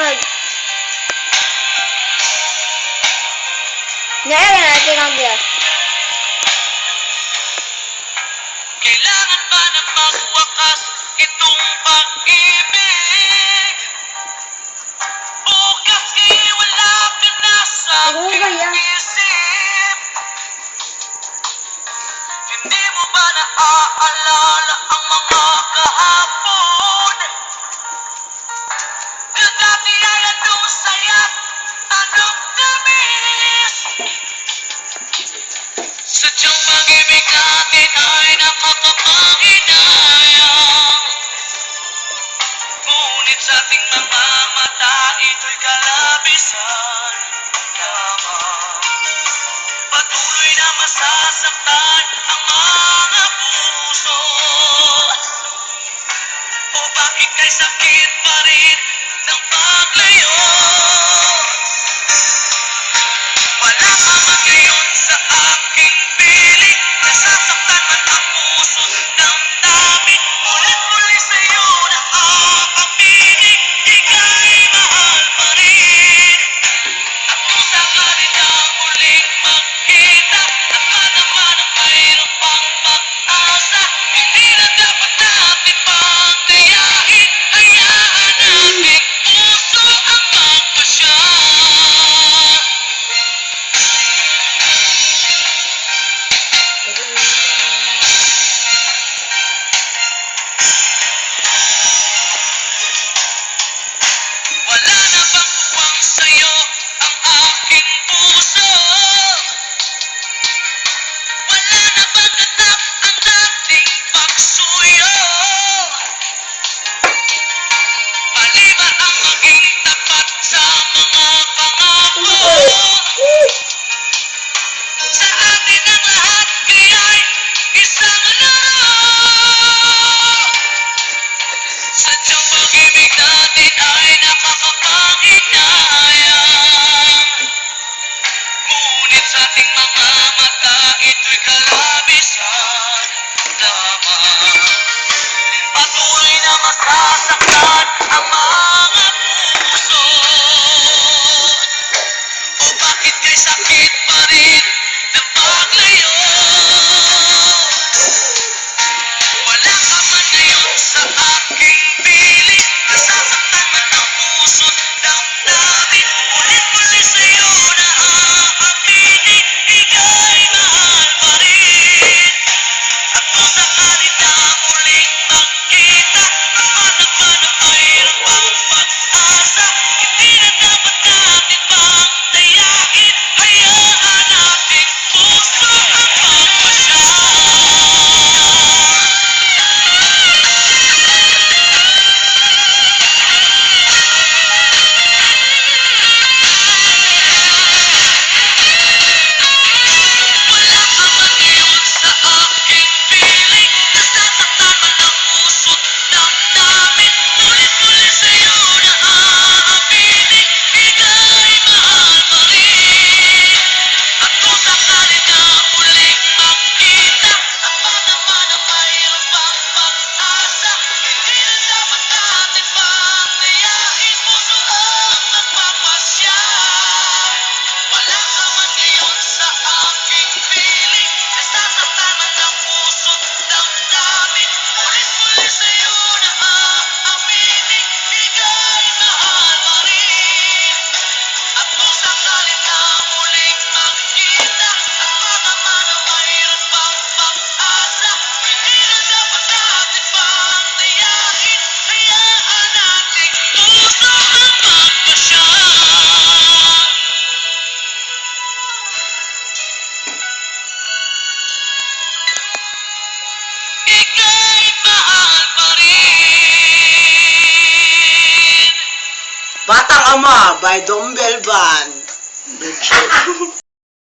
Sunod. Ngayon natin ang biya. Kailangan ba na magwakas itong pag-ibig? O kasi wala ka na sa aking isip? Hindi mo ba naaalala ang mga kahapon? Na dati ay anong saya, anong tamis? Sadyang pag-ibig natin ay nakakapanginayang. Ngunit sa ating mga mata, ito'y kalabisan lamang. Patuloy na masasaktan ang mga puso. O bakit kay sakit pa rin ng paglayo? Wala ka man ngayon sa aking piling. Nasasaktan man ang puso't damdamin. Ulit-ulit sa'yo na aaminin, ika'y mahal pa rin. At kung sakali na muling magkita, naman ang mayroon pang pag-asa. Hindi na dapat natin pang dayain. Hayaan nating puso ang magpasya. Wala na bang puwang sa'yo ang aking puso? Wala na bang ganap ang dating pagsuyo? Mali ba ang maging tapat sa mga pangako? Sa atin ang lahat kaya'y isang laro. Sadyang pag-ibig natin ay nakakapanginayang. Ngunit sa ating mga mata, ito'y kalabisan lamang. Patuloy na masasaktan ang mga puso. O bakit kay sakit pa rin ng paglayo? Wala ka man ngayon sa aking piling. Nasasaktan man ang puso't damdamin. Ulit-ulit sa'yo na aaminin, ika'y mahal pa rin. At kung sakali na muling magkita, naman ang mayroon pang pag-asa. Hindi na dapat natin pang dayain. Hayaan nating puso ang magpasya. Wala ka man ngayon sa aking piling. Nasasaktan man ang puso't damdamin. Ulit-ulit sa'yo na aaminin, ika'y mahal pa rin. At kung sakali na muling magkita, naman ang mayroon pang pag-asa. Hindi na dapat natin pang dayain, puso ang nagpapasya. Wala ka man ngayon sa aking piling. Nasasaktan man ang puso't damdamin. Ulit-ulit sa'yo na aaminin, ika'y mahal pa rin. At kung sakali na muling magkita, naman ang mayroon pang pag-asa. Hindi na dapat natin pang dayain. Hayaan nating puso ang magpasya. Ika'y mahal pa rin. Batang Ama by Dombel Band.